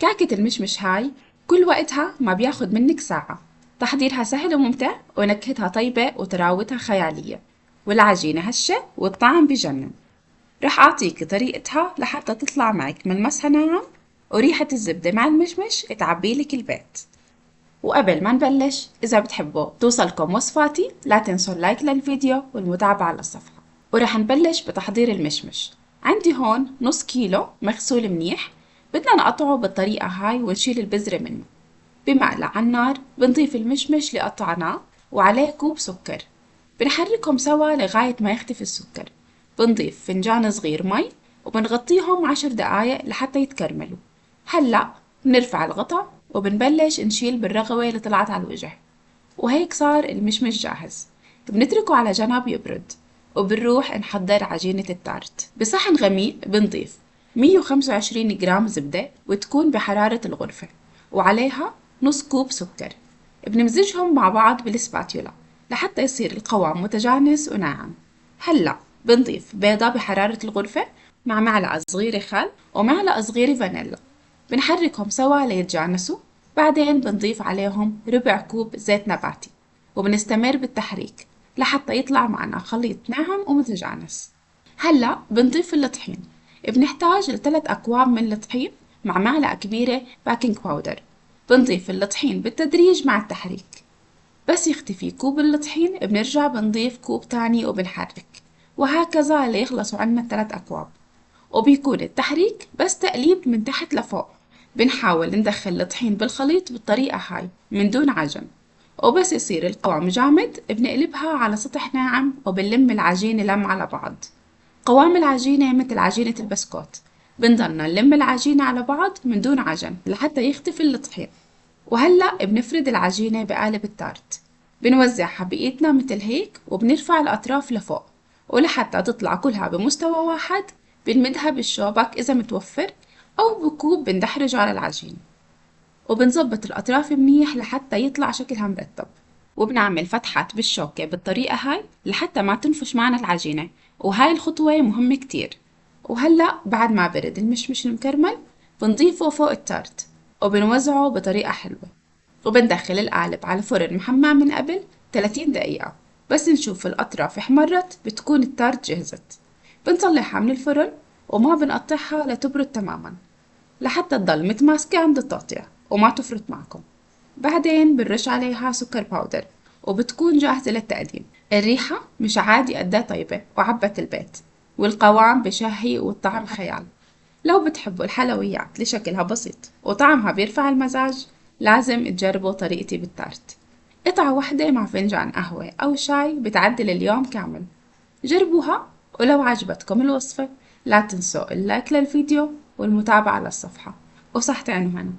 كعكة المشمش هاي كل وقتها ما بياخد منك ساعة. تحضيرها سهل وممتع، ونكهتها طيبة وطراوتها خيالية، والعجينة هشة والطعم بجنن. رح أعطيكي طريقتها لحتى تطلع معك ملمسها ناعم، وريحة الزبدة مع المشمش تعبيلك البيت. وقبل ما نبلش، إذا بتحبوا توصلكم وصفاتي لا تنسوا اللايك للفيديو والمتابعة للصفحة. ورح نبلش بتحضير المشمش. عندي هون نص كيلو مغسول منيح، بدنا نقطعه بالطريقة هاي ونشيل البذرة منه. بمقلة على النار بنضيف المشمش اللي قطعناه وعليه كوب سكر، بنحركهم سوا لغاية ما يختفي السكر. بنضيف فنجان صغير مي وبنغطيهم 10 دقايق لحتى يتكرملوا. هلأ بنرفع الغطا وبنبلش نشيل بالرغوة اللي طلعت على الوجه، وهيك صار المشمش جاهز. بنتركه على جنب يبرد، وبنروح نحضر عجينة التارت. بصحن غميق بنضيف 125 جرام زبدة وتكون بحرارة الغرفة، وعليها نص كوب سكر. بنمزجهم مع بعض بالسباتيولا لحتى يصير القوام متجانس وناعم. هلأ بنضيف بيضة بحرارة الغرفة مع معلقة صغيرة خل ومعلقة صغيرة فانيلا، بنحركهم سوا ليتجانسوا. بعدين بنضيف عليهم ربع كوب زيت نباتي، وبنستمر بالتحريك لحتى يطلع معنا خليط ناعم ومتجانس. هلأ بنضيف الطحين. بنحتاج ل3 أكواب من الطحين مع معلقة كبيرة باكنج باودر. بنضيف الطحين بالتدريج مع التحريك. بس يختفي كوب الطحين بنرجع بنضيف كوب تاني وبنحرك، وهكذا ليخلصوا عنا ال3 أكواب. وبيكون التحريك بس تقليب من تحت لفوق. بنحاول ندخل الطحين بالخليط بالطريقة هاي من دون عجن، وبس يصير القوام جامد بنقلبها على سطح ناعم وبنلم العجينة لم على بعض. قوام العجينة مثل عجينة البسكوت. بنضلنا نلم العجينة على بعض من دون عجن لحتى يختفي الطحين. وهلأ بنفرد العجينة بقالب التارت، بنوزعها بإيدنا مثل هيك وبنرفع الأطراف لفوق، ولحتى تطلع كلها بمستوى واحد بنمدها بالشوبك إذا متوفر، أو بكوب بندحرجه على العجينة، وبنظبط الأطراف منيح لحتى يطلع شكلها مرتب. وبنعمل فتحات بالشوكة بالطريقة هاي لحتى ما تنفش معنا العجينة، وهاي الخطوة مهمة كتير. وهلأ بعد ما برد المشمش المكرمل بنضيفه فوق التارت وبنوزعه بطريقة حلوة، وبندخل القالب على فرن محمى من قبل 30 دقيقة. بس نشوف الأطراف احمرت بتكون التارت جهزت. بنطلعها من الفرن وما بنقطعها لتبرد تماما لحتى تضل متماسكة عند التقطيع وما تفرط معكم. بعدين بنرش عليها سكر باودر وبتكون جاهزة للتقديم. الريحة مش عادي قدها طيبة وعبت البيت، والقوام بشهي والطعم خيال. لو بتحبوا الحلويات لشكلها بسيط وطعمها بيرفع المزاج، لازم تجربوا طريقتي بالتارت. قطعة واحدة مع فنجان قهوة أو شاي بتعدل اليوم كامل. جربوها، ولو عجبتكم الوصفة لا تنسوا اللايك للفيديو والمتابعة للصفحة، وصحة عنوان.